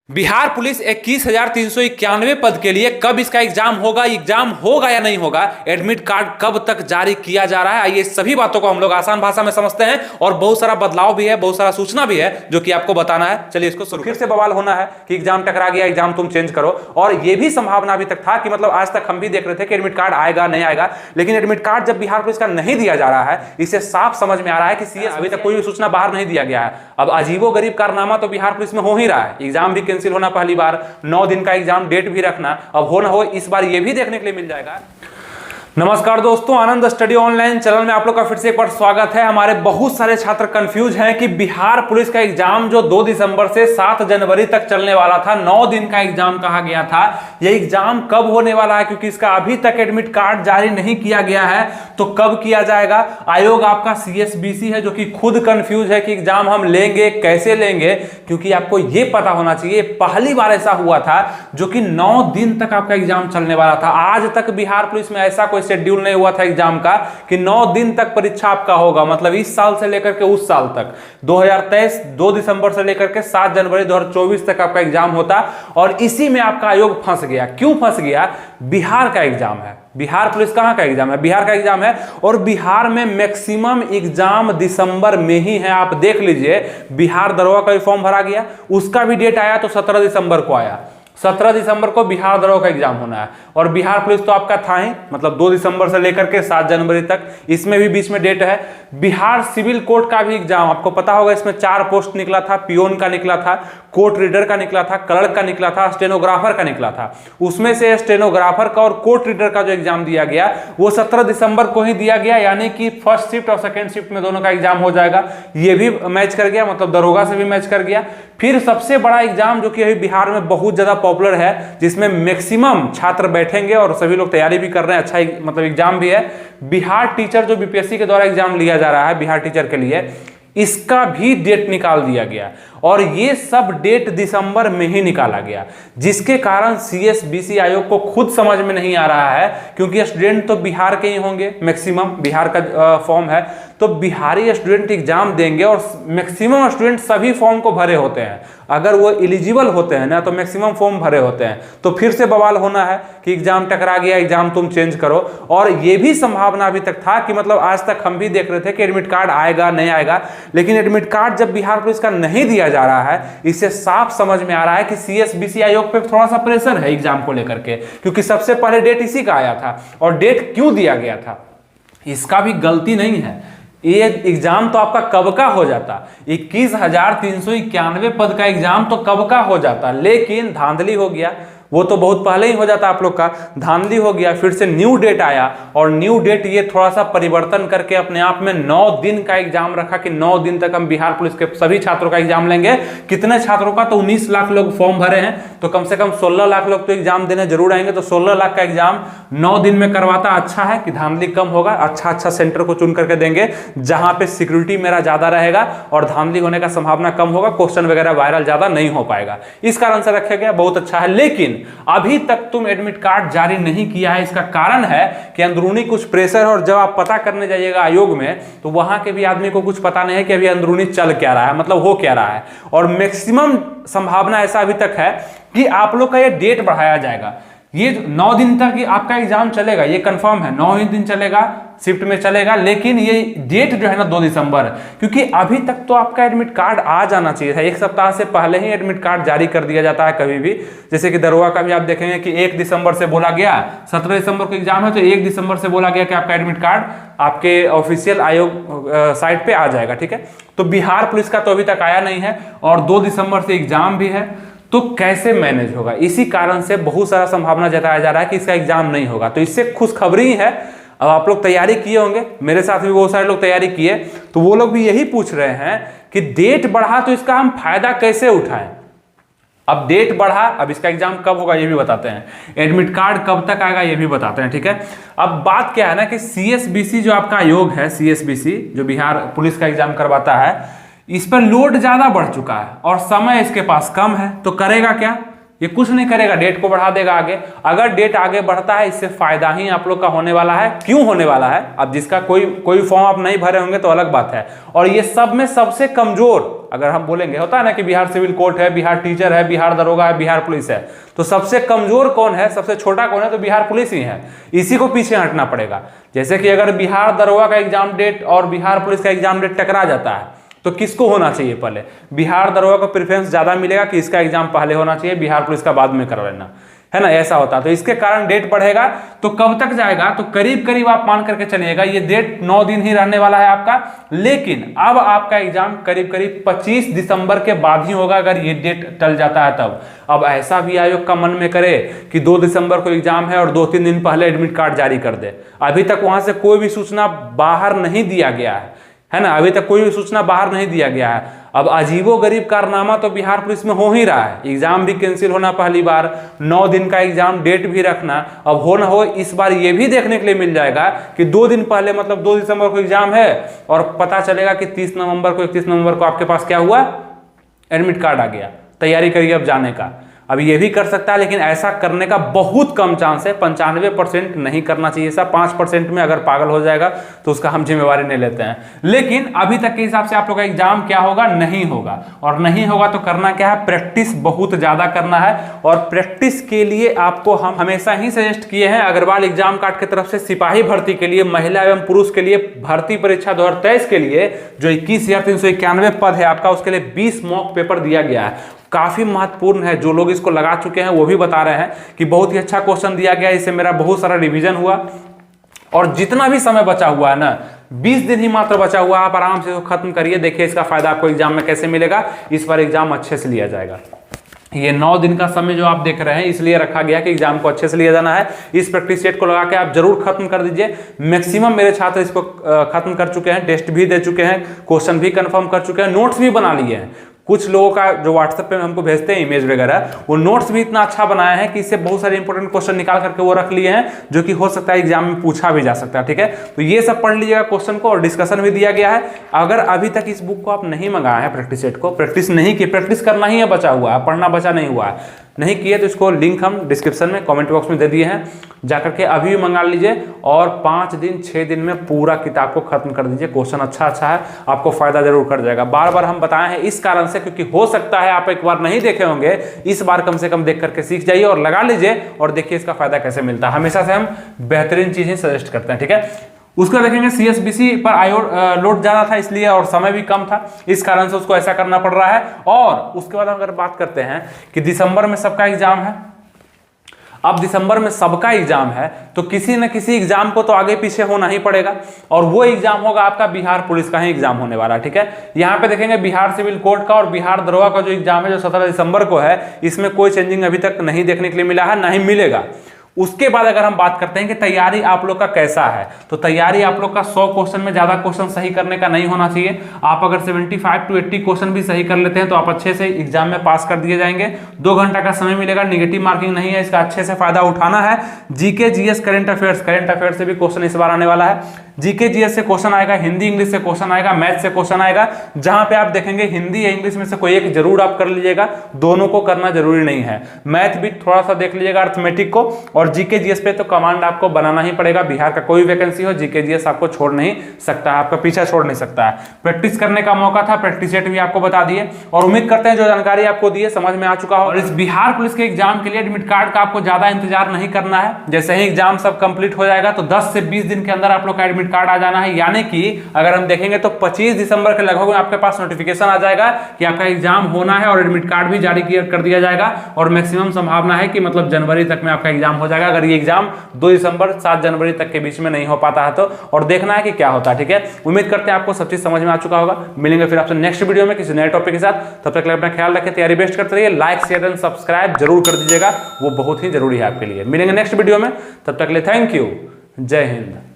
Bihar police 21,391 पद के लिए कब इसका एग्जाम होगा या नहीं होगा, एडमिट कार्ड कब तक जारी किया जा रहा है, आइए सभी बातों को हम लोग आसान भाषा में समझते हैं। और बहुत सारा बदलाव भी है, बहुत सारा सूचना भी है जो कि आपको बताना है। चलिए इसको शुरू। फिर से बवाल होना है कि एग्जाम टकरा गया, एग्जाम तुम चेंज करो। और यह भी संभावना अभी तक था कि मतलब आज तक हम भी देख रहे थे कि एडमिट कार्ड आएगा नहीं आएगा, लेकिन एडमिट कार्ड जब बिहार पुलिस का नहीं दिया जा रहा है, इससे साफ समझ में आ रहा है कि सीएस अभी तक कोई भी सूचना बाहर नहीं दिया गया है। अब अजीबो गरीब कारनामा तो बिहार पुलिस में हो ही रहा है। एग्जाम भी कैंसिल होना पहली बार, 9 दिन का एग्जाम डेट भी रखना, अब हो ना हो इस बार ये भी देखने के लिए मिल जाएगा। नमस्कार दोस्तों, आनंद स्टडी ऑनलाइन चैनल में आप लोग का फिर से एक बार स्वागत है। हमारे बहुत सारे छात्र कंफ्यूज हैं कि बिहार पुलिस का एग्जाम जो 2 दिसंबर से 7 जनवरी तक चलने वाला था, 9 दिन का एग्जाम कहा गया था, यह एग्जाम कब होने वाला है, क्योंकि इसका अभी तक एडमिट कार्ड जारी नहीं किया गया है। तो कब किया जाएगा? आयोग आपका सीएसबीसी है जो कि खुद कंफ्यूज है कि एग्जाम हम लेंगे कैसे लेंगे, क्योंकि आपको यह पता होना चाहिए पहली बार ऐसा हुआ था जो कि 9 दिन तक आपका एग्जाम चलने वाला था। आज तक बिहार पुलिस में ऐसा कोई शेड्यूल नहीं हुआ था एग्जाम का कि 9 दिन तक परीक्षा आपका होगा, मतलब इस साल से लेकर के उस साल तक 2023 2 दिसंबर से लेकर के 7 जनवरी 2024 तक आपका एग्जाम होता। और इसी में आपका आयोग फंस गया। क्यों फंस गया? बिहार का एग्जाम है, बिहार पुलिस कहां का एग्जाम है? बिहार का एग्जाम है। और बिहार में मैक्सिमम एग्जाम दिसंबर में ही है। आप देख लीजिए, बिहार दरोगा का भी फॉर्म भरा गया, उसका भी डेट आया तो 17 दिसंबर को आया। 17 दिसंबर को बिहार दरोगा का एग्जाम होना है। और बिहार पुलिस तो आपका था ही, मतलब 2 दिसंबर से लेकर के 7 जनवरी तक, इसमें भी बीच में डेट है। बिहार सिविल कोर्ट का भी एग्जाम आपको पता होगा, इसमें 4 पोस्ट निकला था, पियोन का निकला था, कोर्ट रीडर का निकला था, क्लर्क का निकला था, स्टेनोग्राफर का निकला था। उसमें से स्टेनोग्राफर का और कोर्ट रीडर का जो एग्जाम दिया गया वो 17 दिसंबर को ही दिया गया, यानी कि फर्स्ट शिफ्ट और सेकेंड शिफ्ट में दोनों का एग्जाम हो जाएगा। ये भी मैच कर गया, मतलब दरोगा से भी मैच कर गया। फिर सबसे बड़ा एग्जाम जो कि अभी बिहार में बहुत ज्यादा पॉपुलर है, जिसमें मैक्सिमम छात्र बैठेंगे और सभी लोग तैयारी भी कर रहे हैं, अच्छा मतलब एग्जाम भी है, बिहार टीचर जो बीपीएससी के द्वारा एग्जाम लिया जा रहा है बिहार टीचर के लिए, इसका भी डेट निकाल दिया गया। और ये सब डेट दिसंबर में ही निकाला गया, जिसके कारण सीएसबीसी आयोग को खुद समझ में नहीं आ रहा है, क्योंकि स्टूडेंट तो बिहार के ही होंगे, मैक्सिमम बिहार का फॉर्म है, तो बिहारी स्टूडेंट एग्जाम देंगे। और मैक्सिमम स्टूडेंट सभी फॉर्म को भरे होते हैं, अगर वो एलिजिबल होते हैं ना तो मैक्सिमम फॉर्म भरे होते हैं। तो फिर से बवाल होना है कि एग्जाम टकरा गया, एग्जाम तुम चेंज करो। और ये भी संभावना अभी तक था कि मतलब आज तक हम भी देख रहे थे कि एडमिट कार्ड आएगा नहीं आएगा, लेकिन एडमिट कार्ड जब बिहार पुलिस का नहीं दिया जा रहा है, इससे साफ समझ में आ रहा है कि सीएसबीसी आयोग पे थोड़ा सा प्रेशर है एग्जाम को लेकर के, क्योंकि सबसे पहले डेट इसी का आया था। और डेट क्यों दिया गया था, इसका भी गलती नहीं है। ये एग्जाम तो आपका कब का हो जाता, 21,391 पद का एग्जाम तो कब का हो जाता, लेकिन धांधली हो गया। वो तो बहुत पहले ही हो जाता, आप लोग का धांधली हो गया। फिर से न्यू डेट आया, और न्यू डेट ये थोड़ा सा परिवर्तन करके अपने आप में 9 दिन का एग्जाम रखा कि 9 दिन तक हम बिहार पुलिस के सभी छात्रों का एग्जाम लेंगे। कितने छात्रों का? तो 19 लाख लोग फॉर्म भरे हैं, तो कम से कम 16 लाख लोग तो एग्जाम देने जरूर आएंगे। तो 16 लाख का एग्जाम 9 दिन में करवाता अच्छा है कि धांधली कम होगा, अच्छा सेंटर को चुन करके देंगे जहां पे सिक्योरिटी मेरा ज्यादा रहेगा और धांधली होने का संभावना कम होगा, क्वेश्चन वगैरह वायरल ज्यादा नहीं हो पाएगा। इस कारण से रखा गया, बहुत अच्छा है। लेकिन अभी तक तुम एडमिट कार्ड जारी नहीं किया है, इसका कारण है कि अंदरूनी कुछ प्रेशर है। और जब आप पता करने जाइएगा आयोग में, तो वहां के भी आदमी को कुछ पता नहीं है कि अभी अंदरूनी चल क्या रहा है, मतलब हो क्या रहा है। और मैक्सिमम संभावना ऐसा अभी तक है कि आप लोग का ये डेट बढ़ाया जाएगा। ये 9 दिन तक आपका एग्जाम चलेगा, ये कंफर्म है, 9 ही दिन चलेगा, शिफ्ट में चलेगा। लेकिन ये डेट जो है ना 2 दिसंबर, क्योंकि अभी तक तो आपका एडमिट कार्ड आ जाना चाहिए था। 1 सप्ताह से पहले ही एडमिट कार्ड जारी कर दिया जाता है कभी भी। जैसे कि दरोगा का भी आप देखेंगे कि 1 दिसंबर से बोला गया, 17 दिसंबर को एग्जाम है तो 1 दिसंबर से बोला गया कि आपका एडमिट कार्ड आपके ऑफिशियल आयोग साइट पे आ जाएगा। ठीक है, तो बिहार पुलिस का तो अभी तक आया नहीं है, और 2 दिसंबर से एग्जाम भी है, तो कैसे मैनेज होगा? इसी कारण से बहुत सारा संभावना जताया जा रहा है कि इसका एग्जाम नहीं होगा। तो इससे खुशखबरी है, अब आप लोग तैयारी किए होंगे, मेरे साथ भी बहुत सारे लोग तैयारी किए, तो वो लोग भी यही पूछ रहे हैं कि डेट बढ़ा तो इसका हम फायदा कैसे उठाएं। अब डेट बढ़ा, अब इसका एग्जाम कब होगा ये भी बताते हैं, एडमिट कार्ड कब तक आएगा ये भी बताते हैं। ठीक है, अब बात क्या है ना कि सीएसबीसी जो आपका आयोग है, सीएसबीसी जो बिहार पुलिस का एग्जाम करवाता है, इस पर लोड ज्यादा बढ़ चुका है और समय इसके पास कम है। तो करेगा क्या? ये कुछ नहीं करेगा, डेट को बढ़ा देगा आगे। अगर डेट आगे बढ़ता है इससे फायदा ही आप लोग का होने वाला है। क्यों होने वाला है? अब जिसका कोई फॉर्म आप नहीं भरे होंगे तो अलग बात है। और ये सब में सबसे कमजोर अगर हम बोलेंगे, होता है ना कि बिहार सिविल कोर्ट है, बिहार टीचर है, बिहार दरोगा है, बिहार पुलिस है, तो सबसे कमजोर कौन है, सबसे छोटा कौन है? तो बिहार पुलिस ही है। इसी को पीछे हटना पड़ेगा। जैसे कि अगर बिहार दरोगा का एग्जाम डेट और बिहार पुलिस का एग्जाम डेट टकरा जाता है तो किसको होना चाहिए पहले? बिहार दरोगा को प्रेफरेंस ज्यादा मिलेगा कि इसका एग्जाम पहले होना चाहिए, बिहार पुलिस का बाद में करा लेना, है ना? ऐसा होता है। तो इसके कारण डेट बढ़ेगा। तो कब तक जाएगा? तो करीब करीब आप मान करके चलिएगा ये डेट 9 दिन ही रहने वाला है आपका। लेकिन अब आपका एग्जाम करीब करीब 25 दिसंबर के बाद ही होगा अगर ये डेट टल जाता है तब। अब ऐसा भी आयोग का मन में करे कि 2 दिसंबर को एग्जाम है और 2-3 दिन पहले एडमिट कार्ड जारी कर दे। अभी तक वहां से कोई भी सूचना बाहर नहीं दिया गया है ना? अभी तक कोई भी सूचना बाहर नहीं दिया गया है। अब अजीबो गरीब कारनामा तो बिहार पुलिस में हो ही रहा है। एग्जाम भी कैंसिल होना पहली बार, 9 दिन का एग्जाम डेट भी रखना। अब हो ना हो इस बार ये भी देखने के लिए मिल जाएगा कि 2 दिन पहले मतलब 2 दिसंबर को एग्जाम है और पता चलेगा कि 30 नवंबर को 31 नवंबर को आपके पास क्या हुआ? एडमिट कार्ड आ गया। तैयारी करिए अब जाने का। अब ये भी कर सकता है, लेकिन ऐसा करने का बहुत कम चांस है। 95% नहीं करना चाहिए। सब 5% में अगर पागल हो जाएगा तो उसका हम जिम्मेवारी नहीं लेते हैं। लेकिन अभी तक के हिसाब से आप लोग का एग्जाम क्या होगा? नहीं होगा। और नहीं होगा तो करना क्या है? प्रैक्टिस बहुत ज्यादा करना है। और प्रैक्टिस के लिए आपको हम हमेशा ही सजेस्ट किए हैं, अग्रवाल एग्जाम कार्ड की तरफ से सिपाही भर्ती के लिए, महिला एवं पुरुष के लिए भर्ती परीक्षा 2023 के लिए जो 21,391 पद है आपका, उसके लिए 20 मॉक पेपर दिया गया है। काफी महत्वपूर्ण है। जो लोग इसको लगा चुके हैं वो भी बता रहे हैं कि बहुत ही अच्छा क्वेश्चन दिया गया। इससे मेरा बहुत सारा रिवीजन हुआ। और जितना भी समय बचा हुआ है ना, 20 दिन ही मात्र बचा हुआ, आप आराम से खत्म करिए। देखिए इसका फायदा आपको एग्जाम में कैसे मिलेगा। इस बार एग्जाम अच्छे से लिया जाएगा। ये 9 दिन का समय जो आप देख रहे हैं इसलिए रखा गया कि एग्जाम को अच्छे से लिया जाना है। इस प्रैक्टिस सेट को लगा के आप जरूर खत्म कर दीजिए। मैक्सिमम मेरे छात्र इसको खत्म कर चुके हैं, टेस्ट भी दे चुके हैं, क्वेश्चन भी कंफर्म कर चुके हैं, नोट्स भी बना लिए हैं। कुछ लोगों का जो व्हाट्सएप पे हमको भेजते हैं इमेज वगैरह, वो नोट्स भी इतना अच्छा बनाया है कि इससे बहुत सारे इंपॉर्टेंट क्वेश्चन निकाल करके वो रख लिए हैं जो कि हो सकता है एग्जाम में पूछा भी जा सकता है। ठीक है, तो ये सब पढ़ लीजिएगा क्वेश्चन को। और डिस्कशन भी दिया गया है। अगर अभी तक इस बुक को आप नहीं मंगाया है, प्रैक्टिस सेट को, प्रैक्टिस नहीं की, प्रैक्टिस करना ही है, बचा हुआ है, पढ़ना बचा नहीं हुआ है, नहीं किए तो इसको लिंक हम डिस्क्रिप्शन में कमेंट बॉक्स में दे दिए हैं, जाकर के अभी भी मंगा लीजिए। और 5 दिन 6 दिन में पूरा किताब को खत्म कर दीजिए। क्वेश्चन अच्छा है, आपको फायदा जरूर कर जाएगा। बार बार हम बताए हैं इस कारण से क्योंकि हो सकता है आप एक बार नहीं देखे होंगे, इस बार कम से कम देख करके सीख जाइए और लगा लीजिए और देखिए इसका फायदा कैसे मिलता है। हमेशा से हम बेहतरीन चीजें सजेस्ट करते हैं। ठीक है, उसका देखेंगे CSBC पर लोड ज्यादा था इसलिए, और समय भी कम था, इस कारण से उसको ऐसा करना पड़ रहा है। और उसके बाद अगर बात करते हैं कि दिसंबर में सबका एग्जाम है, अब दिसंबर में सबका एग्जाम है तो किसी न किसी एग्जाम को तो आगे पीछे होना ही पड़ेगा, और वो एग्जाम होगा आपका बिहार पुलिस का ही एग्जाम होने वाला है। ठीक है, यहाँ पे देखेंगे बिहार सिविल कोर्ट का और बिहार दरोगा का जो एग्जाम है जो 17 दिसंबर को है, इसमें कोई चेंजिंग अभी तक नहीं देखने के लिए मिला है, ना ही मिलेगा। उसके बाद अगर हम बात करते हैं कि तैयारी आप लोग का कैसा है, तो तैयारी आप लोग का 100 क्वेश्चन में ज्यादा क्वेश्चन सही करने का नहीं होना चाहिए। आप अगर 75 to 80 क्वेश्चन भी सही कर लेते हैं तो आप अच्छे से एग्जाम में पास कर दिए जाएंगे। 2 घंटा का समय मिलेगा, निगेटिव मार्किंग नहीं है, इसका अच्छे से फायदा उठाना है। जीके जीएस करंट अफेयर्स से भी क्वेश्चन इस बार आने वाला है। जीके जीएस से क्वेश्चन आएगा, हिंदी इंग्लिश से क्वेश्चन आएगा, मैथ से क्वेश्चन आएगा। जहां पे आप देखेंगे हिंदी या इंग्लिश में से कोई एक जरूर आप कर लीजिएगा, दोनों को करना जरूरी नहीं है। मैथ भी थोड़ा सा देख लीजिएगा, अर्थमेटिक को। और जीके जीएस पे तो कमांड आपको बनाना ही पड़ेगा। बिहार का कोई वैकेंसी हो, जीके जीएस आपको छोड़ नहीं सकता है, आपका पीछा छोड़ नहीं सकता है। प्रैक्टिस करने का मौका था, प्रैक्टिस सेट भी आपको बता दिए, और उम्मीद करते हैं जो जानकारी आपको दी है समझ में आ चुका हो। और इस बिहार पुलिस के एग्जाम के लिए एडमिट कार्ड का आपको ज्यादा इंतजार नहीं करना है। जैसे ही एग्जाम सब कंप्लीट हो जाएगा तो 10 से 20 दिन के अंदर आप लोग का एडमिट कार्ड आ जाना है। यानी कि अगर हम देखेंगे तो 25 दिसंबर के लगभग में आपके पास नोटिफिकेशन आ जाएगा कि आपका एग्जाम होना है, और एडमिट कार्ड भी जारी कर दिया जाएगा। और मैक्सिमम संभावना है कि मतलब जनवरी तक में आपका एग्जाम हो जाएगा, अगर ये एग्जाम 2 दिसंबर 7 जनवरी तक के बीच में नहीं हो पाता है तो। और देखना है कि क्या होता है। ठीक है, उम्मीद करते हैं आपको सब चीज समझ में आ चुका होगा। मिलेंगे फिर आपसे नेक्स्ट वीडियो में किसी नए टॉपिक के साथ। तब तक अपना ख्याल रखें, तैयारी बेस्ट करते रहिए। लाइक शेयर एंड सब्सक्राइब जरूर कर दीजिएगा, वो बहुत ही जरूरी है आपके लिए। मिलेंगे नेक्स्ट वीडियो में, तब तक के लिए थैंक यू। जय हिंद।